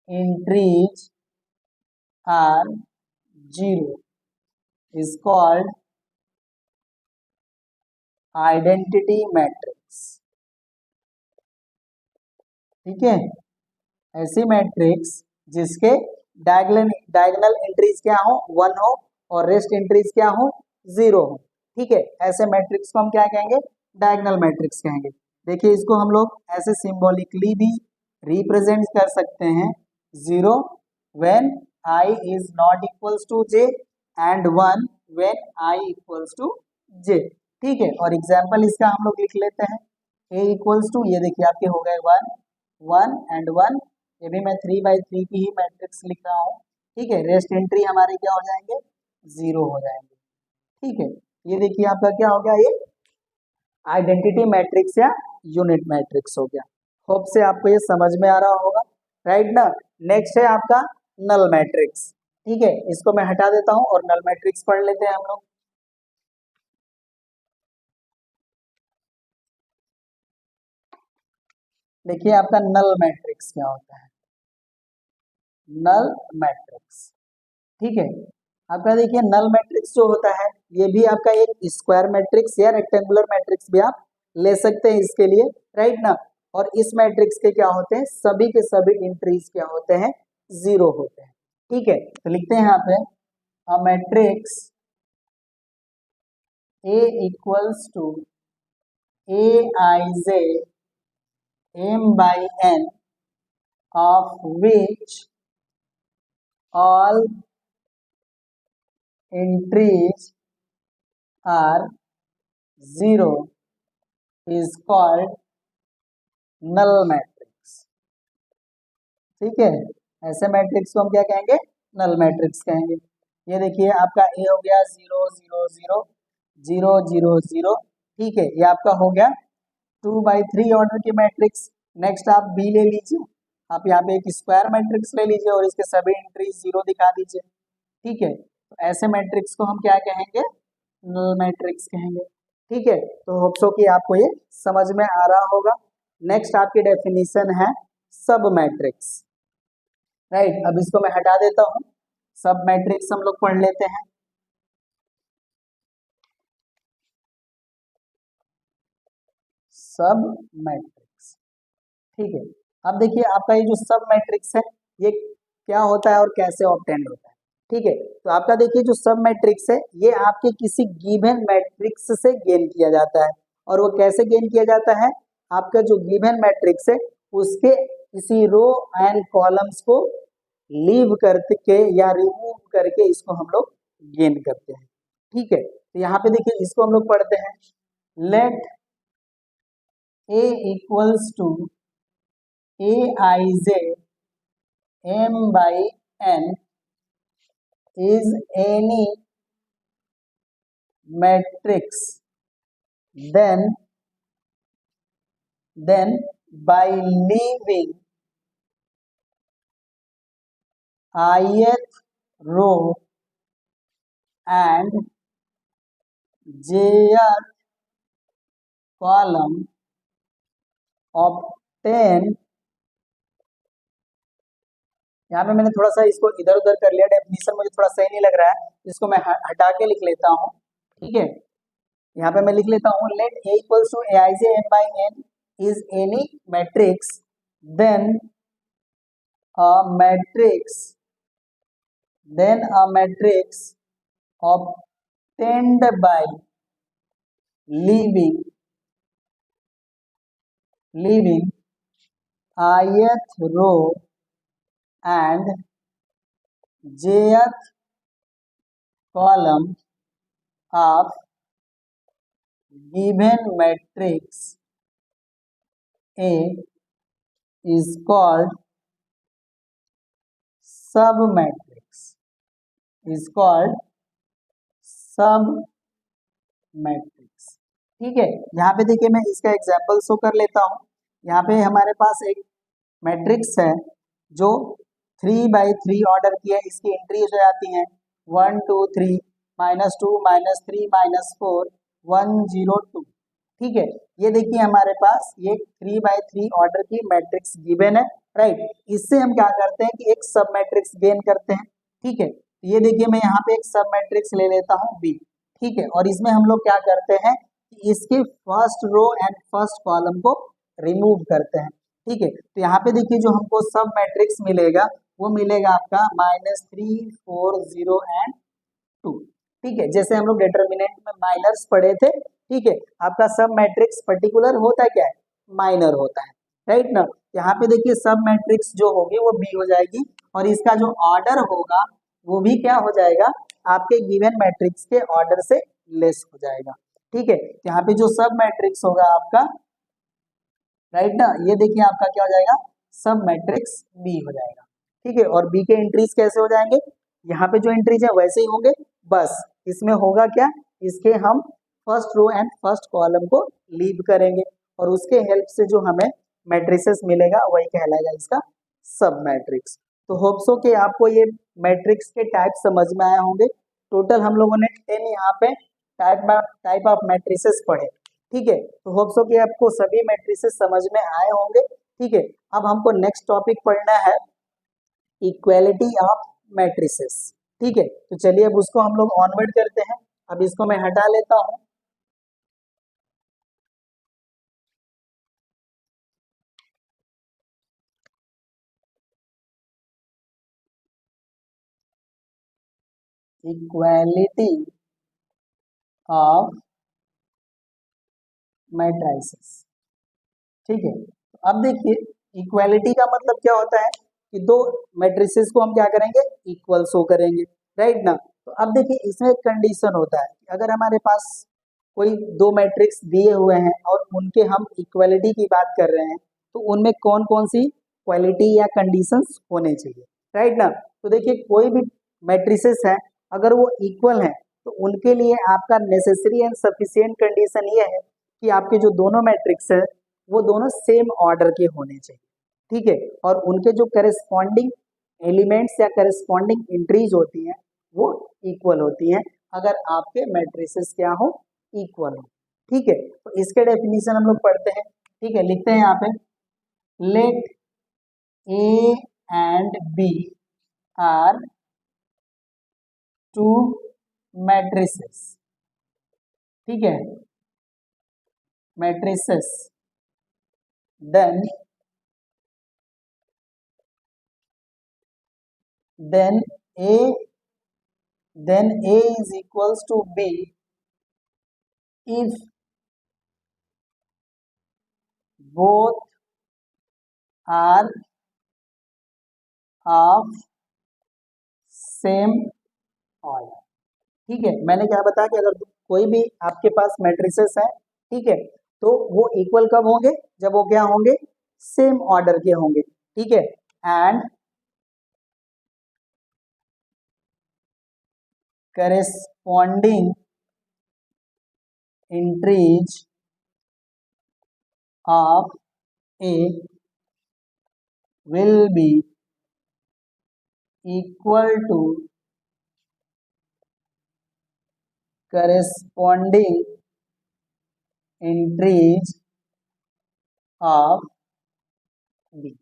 entries are 0 is called identity matrix, ठीक है। ऐसी मैट्रिक्स जिसके डायगोनल एंट्रीज क्या हो, 1 हो, और रेस्ट एंट्रीज क्या हो, 0 हो, ठीक है। ऐसे मैट्रिक्स को हम क्या कहेंगे, डायगोनल मैट्रिक्स कहेंगे। देखिए इसको हम लोग ऐसे सिंबॉलिकली भी रिप्रेजेंट कर सकते हैं, 0 when i is not equals to j and 1 when i equals to j, ठीक है। और एग्जाम्पल इसका हम लोग लिख लेते हैं, a इक्वल्स टू, ये देखिए आपके हो गए 1 1 एंड 1, ये भी मैं 3/3 की ही मैट्रिक्स लिख रहा हूँ, ठीक है। रेस्ट एंट्री हमारे क्या हो जाएंगे, 0 हो जाएंगे, ठीक है। ये देखिए आपका क्या हो गया, ये आइडेंटिटी मैट्रिक्स या यूनिट मैट्रिक्स हो गया। होप से आपको ये समझ में आ रहा होगा, राइट ना। नेक्स्ट है आपका नल मैट्रिक्स, ठीक है। इसको मैं हटा देता हूँ और नल मैट्रिक्स पढ़ लेते हैं हम लोग। देखिए आपका नल मैट्रिक्स क्या होता है, नल मैट्रिक्स, ठीक है। आपका देखिए नल मैट्रिक्स जो होता है, ये भी आपका एक स्क्वायर मैट्रिक्स या रेक्टेंगुलर मैट्रिक्स भी आप ले सकते हैं इसके लिए, राइट ना। और इस मैट्रिक्स के क्या होते हैं, सभी के सभी एंट्रीज क्या होते हैं, 0 होते हैं, ठीक है। तो लिखते हैं यहाँ पे a matrix A equals to Aij m/n of which all entries are 0 is called null matrix, ठीक है। ऐसे मैट्रिक्स को हम क्या कहेंगे, नल मैट्रिक्स कहेंगे। ये देखिए आपका ए हो गया 0 0 0 0 0 0, ठीक है। ये आपका हो गया 2/3 ऑर्डर की मैट्रिक्स। नेक्स्ट आप बी ले लीजिए, आप यहाँ पे एक स्क्वायर मैट्रिक्स ले लीजिए और इसके सभी एंट्रीज 0 दिखा दीजिए, ठीक है। तो ऐसे मैट्रिक्स को हम क्या कहेंगे, नल मैट्रिक्स कहेंगे, ठीक है। तो होप सो कि आपको ये समझ में आ रहा होगा। नेक्स्ट आपकी डेफिनेशन है सब मैट्रिक्स, राइट। अब इसको मैं हटा देता हूँ, सब मैट्रिक्स हम लोग पढ़ लेते हैं। सब मैट्रिक्स। ठीक है, अब देखिए आपका ये जो सब मैट्रिक्स है ये क्या होता है और कैसे ऑब्टेंड होता है। ठीक है, तो आपका देखिए जो सब मैट्रिक्स है ये आपके किसी गिवन मैट्रिक्स से गेन किया जाता है। और वो कैसे गेन किया जाता है, आपका जो गिवन मैट्रिक्स है उसके किसी रो एंड कॉलम्स को लीव करके या रिमूव करके इसको हम लोग गेन करते हैं। ठीक है, तो यहाँ पे देखिए इसको हम लोग पढ़ते हैं, let a equals to aij m by n is any matrix, then by leaving ith row and jth column obtain, यहाँ पे मैंने थोड़ा सा इसको इधर उधर कर लिया, डेफिनेशन मुझे थोड़ा सही नहीं लग रहा है, इसको मैं हटा के लिख लेता हूँ। ठीक है, यहाँ पे मैं लिख लेता हूँ, let a equals to aij m by n is any matrix, then a matrix obtained by leaving ith row and jth column of given matrix A is called submatrix, ठीक है, यहाँ पे देखिए मैं इसका एग्जाम्पल शो कर लेता हूँ। यहाँ पे हमारे पास एक मैट्रिक्स है जो 3x3 ऑर्डर की है, इसकी एंट्रीज हो जाती हैं 1 2 3 -2 -3 -4 1 0 2। ठीक है, ये देखिए हमारे पास ये 3x3 ऑर्डर की मैट्रिक्स गिवन है, राइट। इससे हम क्या करते हैं कि एक सब मैट्रिक्स गेन करते हैं। ठीक है, ये देखिए मैं यहाँ पे एक सब मैट्रिक्स ले लेता हूँ बी। ठीक है, और इसमें हम लोग क्या करते हैं कि इसके first row and first column को रिमूव करते हैं। ठीक है, तो यहाँ पे देखिए जो हमको सब मैट्रिक्स मिलेगा वो मिलेगा आपका -3 4 0 एंड 2। ठीक है, जैसे हम लोग डिटर्मिनेंट में माइनर्स पढ़े थे। ठीक है, आपका सब मैट्रिक्स पर्टिकुलर होता क्या है, माइनर होता है, राइट ना। यहाँ पे देखिए सब मैट्रिक्स जो होगी वो बी हो जाएगी और इसका जो ऑर्डर होगा वो भी क्या हो जाएगा, आपके गिवन मैट्रिक्स के ऑर्डर से लेस हो जाएगा। ठीक है, यहाँ पे जो सब मैट्रिक्स होगा आपका, राइट ना, ये देखिए आपका क्या हो जाएगा, सब मैट्रिक्स बी हो जाएगा। ठीक है, और बी के एंट्रीज कैसे हो जाएंगे, यहाँ पे जो एंट्रीज है वैसे ही होंगे, बस इसमें होगा क्या, इसके हम first row and first column को लीव करेंगे और उसके हेल्प से जो हमें मैट्रिसेस मिलेगा वही कहलाएगा इसका सब मैट्रिक्स। तो होप सो कि आपको ये मैट्रिक्स के टाइप समझ में आए होंगे। टोटल हम लोगों ने 10 यहाँ पे टाइप ऑफ मैट्रिसेस पढ़े। ठीक है, तो होप सो कि आपको सभी मैट्रिसेस समझ में आए होंगे। ठीक है, अब हमको नेक्स्ट टॉपिक पढ़ना है इक्वालिटी ऑफ मैट्रिसेस। ठीक है, तो चलिए अब उसको हम लोग ऑनवर्ड करते हैं। अब इसको मैं हटा लेता हूं। Equality of matrices. ठीक है, तो अब देखिए इक्वालिटी का मतलब क्या होता है कि दो मैट्रिसेस को हम क्या करेंगे, इक्वल शो करेंगे, राइट ना। तो अब देखिए इसमें एक कंडीशन होता है कि अगर हमारे पास कोई दो मैट्रिक्स दिए हुए हैं और उनके हम इक्वालिटी की बात कर रहे हैं तो उनमें कौन कौन सी क्वालिटी या कंडीशंस होने चाहिए, राइट ना। तो देखिए कोई भी मैट्रिसेस है अगर वो इक्वल है तो उनके लिए आपका नेसेसरी एंड सफिशिएंट कंडीशन ये है कि आपके जो दोनों मैट्रिक्स है वो दोनों सेम ऑर्डर के होने चाहिए। ठीक है, और उनके जो करेस्पॉन्डिंग एलिमेंट्स या करेस्पॉन्डिंग एंट्रीज होती हैं वो इक्वल होती हैं अगर आपके मैट्रिसेस क्या हो, इक्वल हो। ठीक है, तो इसके डेफिनेशन हम लोग पढ़ते हैं। ठीक है, लिखते हैं यहाँ पे, let A and B are two matrices. ठीक है, matrices then then a is equals to b if both are of same order. ठीक है, मैंने क्या बताया कि अगर कोई भी आपके पास मैट्रिसेस है, ठीक है, तो वो इक्वल कब होंगे, जब वो क्या होंगे, सेम ऑर्डर के होंगे। ठीक है, and corresponding entries of A will be equal to corresponding entries of B।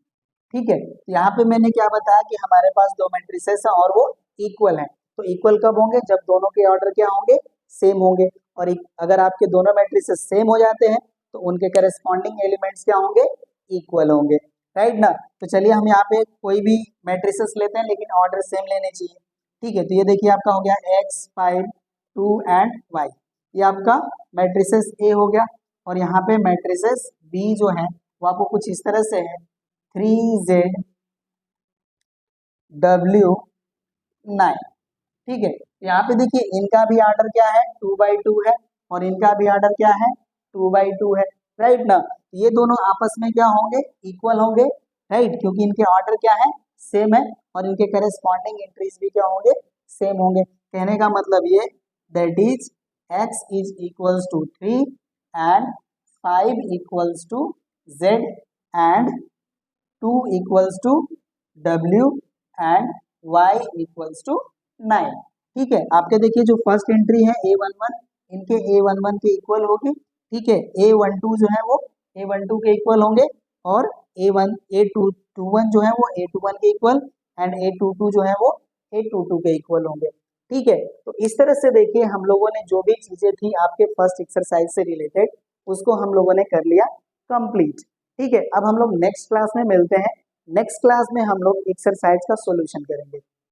ठीक है, तो यहाँ पे मैंने क्या बताया कि हमारे पास दो मैट्रिसेस हैं और वो इक्वल हैं, तो इक्वल कब होंगे, जब दोनों के ऑर्डर क्या होंगे, सेम होंगे। और अगर आपके दोनों मैट्रिसेस सेम हो जाते हैं तो उनके करेस्पॉन्डिंग एलिमेंट्स क्या होंगे, इक्वल होंगे, राइट ना। तो चलिए हम यहाँ पे कोई भी मैट्रिसेस लेते हैं लेकिन ऑर्डर सेम लेने चाहिए। ठीक है, तो ये देखिए आपका हो गया x 5 2 एंड y, ये आपका मैट्रिसेस ए हो गया। और यहाँ पे मैट्रिसेस बी जो है वो आपको कुछ इस तरह से है 3z w 9। ठीक है, यहाँ पे देखिए इनका भी ऑर्डर क्या है 2/2 है और इनका भी ऑर्डर क्या है 2/2 है, राइट ना। ये दोनों आपस में क्या होंगे, इक्वल होंगे, राइट, क्योंकि इनके ऑर्डर क्या है, सेम है और इनके करेस्पॉन्डिंग एंट्रीज भी क्या होंगे, सेम होंगे। कहने का मतलब ये that is x is equals to 3 and 5 equals to z and 2 equals to w and y equals to 9। ठीक है, आपके देखिए जो फर्स्ट एंट्री है a11, इनके a11 के इक्वल होगी। ठीक है, a12 जो है वो a12 के इक्वल होंगे और a21 जो है वो a21 के इक्वल एंड a22 जो है वो a22 के इक्वल होंगे। ठीक है, तो इस तरह से देखिए हम लोगों ने जो भी चीजें थी आपके फर्स्ट एक्सरसाइज से रिलेटेड उसको हम लोगों ने कर लिया कंप्लीट। ठीक है, अब हम लोग नेक्स्ट क्लास में मिलते हैं। नेक्स्ट क्लास में हम लोग एक्सरसाइज का सॉल्यूशन करेंगे।